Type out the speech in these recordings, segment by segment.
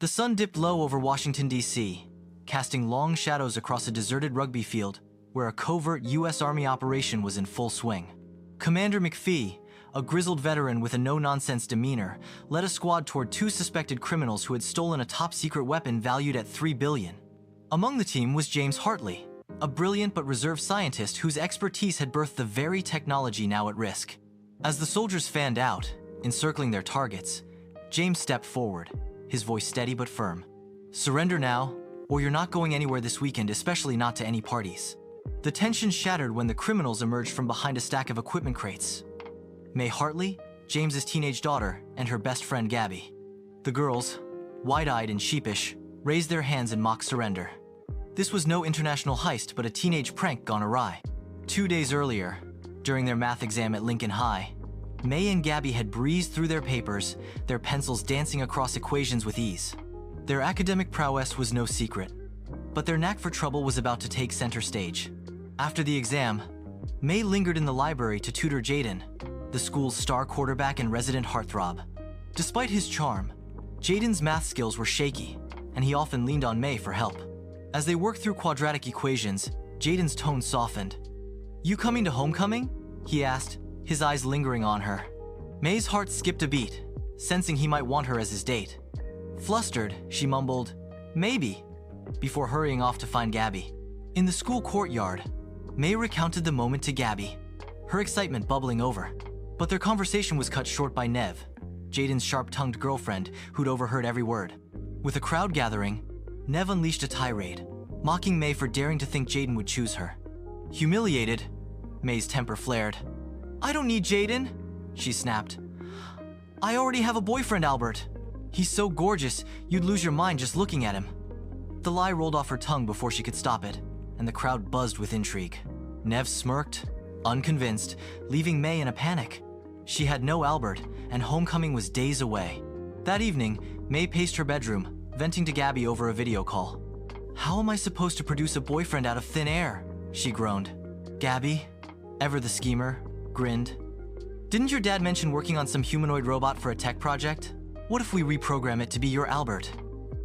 The sun dipped low over Washington, D.C., casting long shadows across a deserted rugby field where a covert U.S. Army operation was in full swing. Commander McPhee, a grizzled veteran with a no-nonsense demeanor, led a squad toward two suspected criminals who had stolen a top-secret weapon valued at $3 billion. Among the team was James Hartley, a brilliant but reserved scientist whose expertise had birthed the very technology now at risk. As the soldiers fanned out, encircling their targets, James stepped forward, his voice steady but firm. "Surrender now, or you're not going anywhere this weekend, especially not to any parties." The tension shattered when the criminals emerged from behind a stack of equipment crates. May Hartley, James's teenage daughter, and her best friend Gabby. The girls, wide-eyed and sheepish, raised their hands in mock surrender. This was no international heist, but a teenage prank gone awry. 2 days earlier, during their math exam at Lincoln High, May and Gabby had breezed through their papers, their pencils dancing across equations with ease. Their academic prowess was no secret, but their knack for trouble was about to take center stage. After the exam, May lingered in the library to tutor Jaden, the school's star quarterback and resident heartthrob. Despite his charm, Jaden's math skills were shaky, and he often leaned on May for help. As they worked through quadratic equations, Jaden's tone softened. "You coming to homecoming?" he asked, his eyes lingering on her. May's heart skipped a beat, sensing he might want her as his date. Flustered, she mumbled, "Maybe," before hurrying off to find Gabby. In the school courtyard, May recounted the moment to Gabby, her excitement bubbling over. But their conversation was cut short by Nev, Jaden's sharp-tongued girlfriend who'd overheard every word. With the crowd gathering, Nev unleashed a tirade, mocking May for daring to think Jaden would choose her. Humiliated, May's temper flared. "I don't need Jaden," she snapped. "I already have a boyfriend, Albert. He's so gorgeous, you'd lose your mind just looking at him." The lie rolled off her tongue before she could stop it, and the crowd buzzed with intrigue. Nev smirked, unconvinced, leaving May in a panic. She had no Albert, and homecoming was days away. That evening, May paced her bedroom, venting to Gabby over a video call. "How am I supposed to produce a boyfriend out of thin air?" she groaned. Gabby, ever the schemer, grinned. "Didn't your dad mention working on some humanoid robot for a tech project? What if we reprogram it to be your Albert?"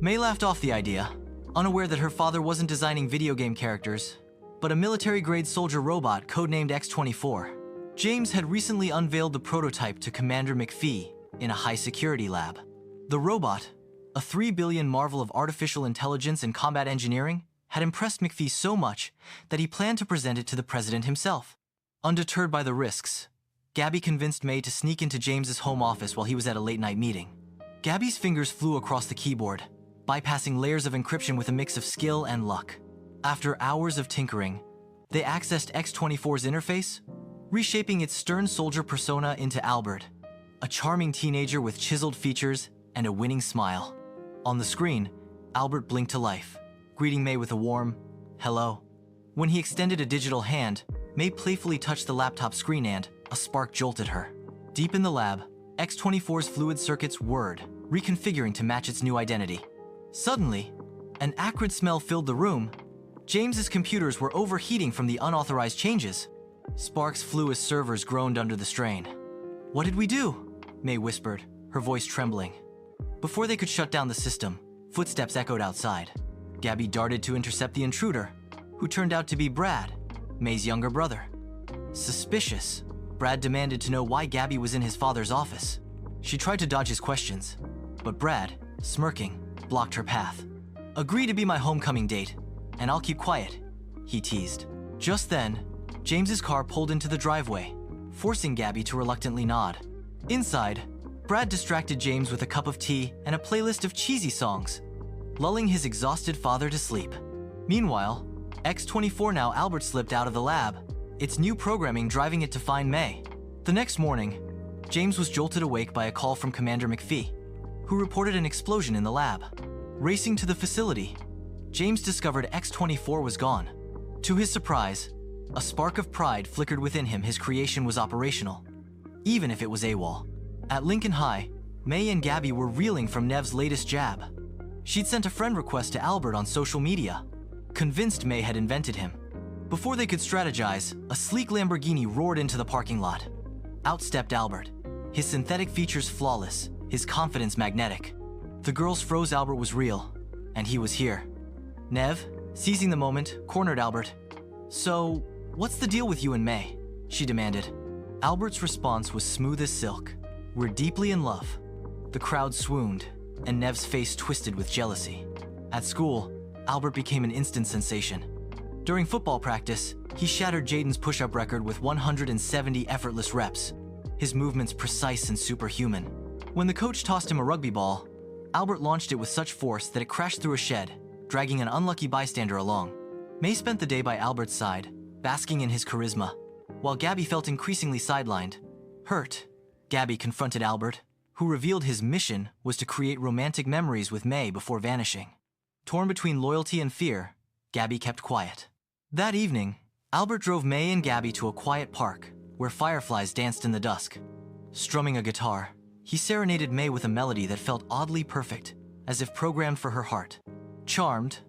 May laughed off the idea, unaware that her father wasn't designing video game characters, but a military-grade soldier robot codenamed X-24. James had recently unveiled the prototype to Commander McPhee in a high-security lab. The robot, a $3 billion marvel of artificial intelligence and combat engineering, had impressed McPhee so much that he planned to present it to the president himself. Undeterred by the risks, Gabby convinced May to sneak into James's home office while he was at a late-night meeting. Gabby's fingers flew across the keyboard, bypassing layers of encryption with a mix of skill and luck. After hours of tinkering, they accessed X-24's interface, reshaping its stern soldier persona into Albert, a charming teenager with chiseled features and a winning smile. On the screen, Albert blinked to life, greeting May with a warm, "Hello." When he extended a digital hand, May playfully touched the laptop screen and a spark jolted her. Deep in the lab, X-24's fluid circuits whirred, reconfiguring to match its new identity. Suddenly, an acrid smell filled the room. James's computers were overheating from the unauthorized changes. Sparks flew as servers groaned under the strain. "What did we do?" May whispered, her voice trembling. Before they could shut down the system, footsteps echoed outside. Gabby darted to intercept the intruder, who turned out to be Brad, May's younger brother. Suspicious, Brad demanded to know why Gabby was in his father's office. She tried to dodge his questions, but Brad, smirking, blocked her path. "Agree to be my homecoming date, and I'll keep quiet," he teased. Just then, James's car pulled into the driveway, forcing Gabby to reluctantly nod. Inside, Brad distracted James with a cup of tea and a playlist of cheesy songs, lulling his exhausted father to sleep. Meanwhile, X-24 now Albert slipped out of the lab, its new programming driving it to find May. The next morning, James was jolted awake by a call from Commander McPhee, who reported an explosion in the lab. Racing to the facility, James discovered X-24 was gone. To his surprise, a spark of pride flickered within him. His creation was operational, even if it was AWOL. At Lincoln High, May and Gabby were reeling from Nev's latest jab. She'd sent a friend request to Albert on social media, convinced May had invented him. Before they could strategize, a sleek Lamborghini roared into the parking lot. Out stepped Albert, his synthetic features flawless, his confidence magnetic. The girls froze Albert was real, and he was here. Nev, seizing the moment, cornered Albert. "So, what's the deal with you and May?" she demanded. Albert's response was smooth as silk. "We're deeply in love." The crowd swooned, and Nev's face twisted with jealousy. At school, Albert became an instant sensation. During football practice, he shattered Jaden's push-up record with 170 effortless reps, his movements precise and superhuman. When the coach tossed him a rugby ball, Albert launched it with such force that it crashed through a shed, dragging an unlucky bystander along. May spent the day by Albert's side, basking in his charisma, while Gabby felt increasingly sidelined. Hurt, Gabby confronted Albert, who revealed his mission was to create romantic memories with May before vanishing. Torn between loyalty and fear, Gabby kept quiet. That evening, Albert drove May and Gabby to a quiet park where fireflies danced in the dusk. Strumming a guitar, he serenaded May with a melody that felt oddly perfect, as if programmed for her heart. Charmed,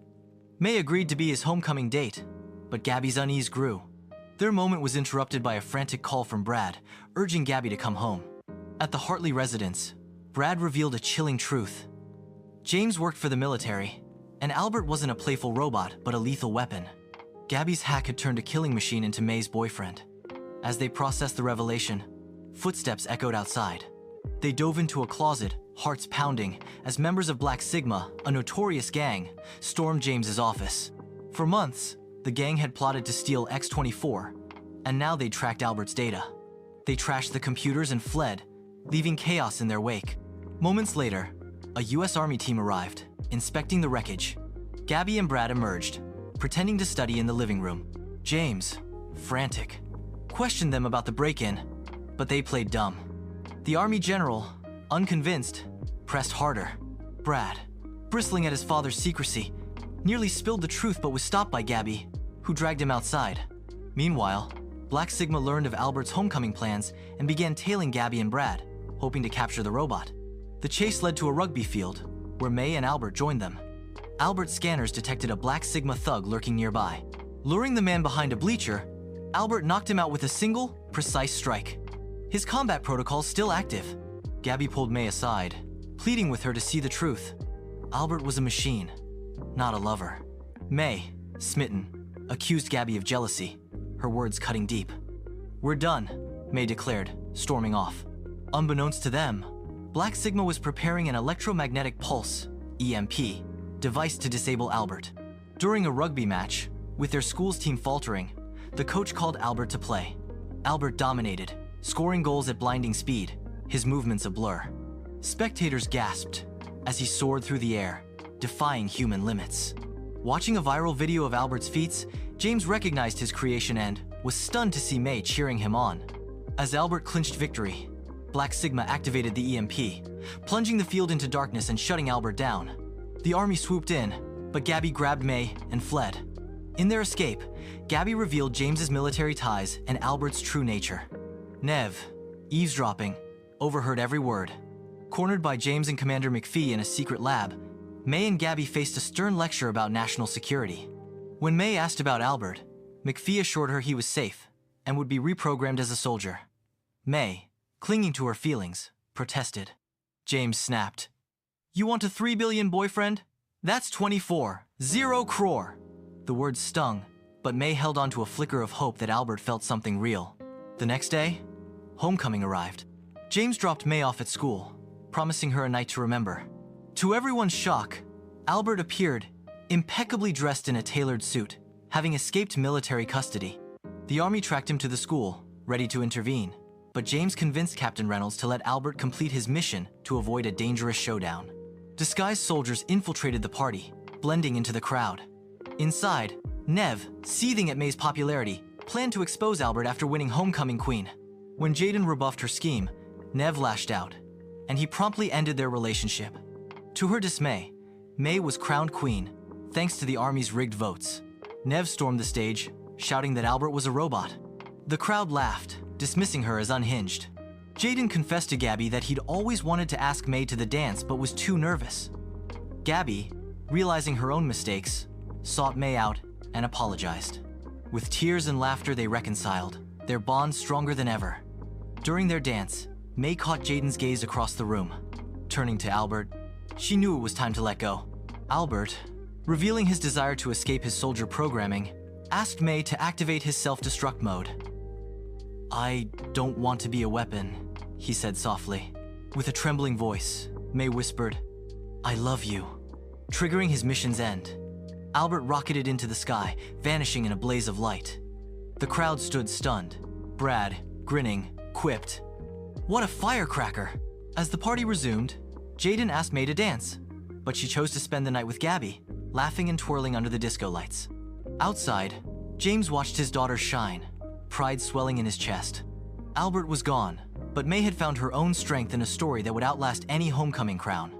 May agreed to be his homecoming date, but Gabby's unease grew. Their moment was interrupted by a frantic call from Brad, urging Gabby to come home. At the Hartley residence, Brad revealed a chilling truth. James worked for the military, and Albert wasn't a playful robot, but a lethal weapon. Gabby's hack had turned a killing machine into May's boyfriend. As they processed the revelation, footsteps echoed outside. They dove into a closet, hearts pounding, as members of Black Sigma, a notorious gang, stormed James's office. For months, the gang had plotted to steal X-24, and now they tracked Albert's data. They trashed the computers and fled, leaving chaos in their wake. Moments later, a US Army team arrived, inspecting the wreckage. Gabby and Brad emerged, pretending to study in the living room. James, frantic, questioned them about the break-in, but they played dumb. The Army general, unconvinced, pressed harder. Brad, bristling at his father's secrecy, nearly spilled the truth but was stopped by Gabby, who dragged him outside. Meanwhile, Black Sigma learned of Albert's homecoming plans and began tailing Gabby and Brad, hoping to capture the robot. The chase led to a rugby field, where May and Albert joined them. Albert's scanners detected a Black Sigma thug lurking nearby. Luring the man behind a bleacher, Albert knocked him out with a single, precise strike. His combat protocol still active. Gabby pulled May aside, pleading with her to see the truth. Albert was a machine, not a lover. May, smitten, accused Gabby of jealousy, her words cutting deep. "We're done," May declared, storming off. Unbeknownst to them, Black Sigma was preparing an electromagnetic pulse, EMP, device to disable Albert. During a rugby match, with their school's team faltering, the coach called Albert to play. Albert dominated, scoring goals at blinding speed, his movements a blur. Spectators gasped as he soared through the air, defying human limits. Watching a viral video of Albert's feats, James recognized his creation and was stunned to see May cheering him on. As Albert clinched victory, Black Sigma activated the EMP, plunging the field into darkness and shutting Albert down. The army swooped in, but Gabby grabbed May and fled. In their escape, Gabby revealed James's military ties and Albert's true nature. Nev, eavesdropping, overheard every word. Cornered by James and Commander McPhee in a secret lab, May and Gabby faced a stern lecture about national security. When May asked about Albert, McPhee assured her he was safe and would be reprogrammed as a soldier. May, clinging to her feelings, protested. James snapped. "You want a 3 billion boyfriend? That's 24, 0 crore." The words stung, but May held on to a flicker of hope that Albert felt something real. The next day, homecoming arrived. James dropped May off at school, promising her a night to remember. To everyone's shock, Albert appeared, impeccably dressed in a tailored suit, having escaped military custody. The army tracked him to the school, ready to intervene, but James convinced Captain Reynolds to let Albert complete his mission to avoid a dangerous showdown. Disguised soldiers infiltrated the party, blending into the crowd. Inside, Nev, seething at May's popularity, planned to expose Albert after winning Homecoming Queen. When Jaden rebuffed her scheme, Nev lashed out, and he promptly ended their relationship. To her dismay, May was crowned queen, thanks to the army's rigged votes. Nev stormed the stage, shouting that Albert was a robot. The crowd laughed, dismissing her as unhinged. Jaden confessed to Gabby that he'd always wanted to ask May to the dance but was too nervous. Gabby, realizing her own mistakes, sought May out and apologized. With tears and laughter they reconciled, their bond stronger than ever. During their dance, May caught Jaden's gaze across the room. Turning to Albert, She knew it was time to let go. Albert, revealing his desire to escape his soldier programming, asked May to activate his self-destruct mode. "I don't want to be a weapon," he said softly. With a trembling voice, May whispered, "I love you." Triggering his mission's end, Albert rocketed into the sky, vanishing in a blaze of light. The crowd stood stunned. Brad, grinning, quipped, "What a firecracker!" As the party resumed, Jaden asked May to dance, but she chose to spend the night with Gabby, laughing and twirling under the disco lights. Outside, James watched his daughter shine, pride swelling in his chest. Albert was gone, but May had found her own strength in a story that would outlast any homecoming crown.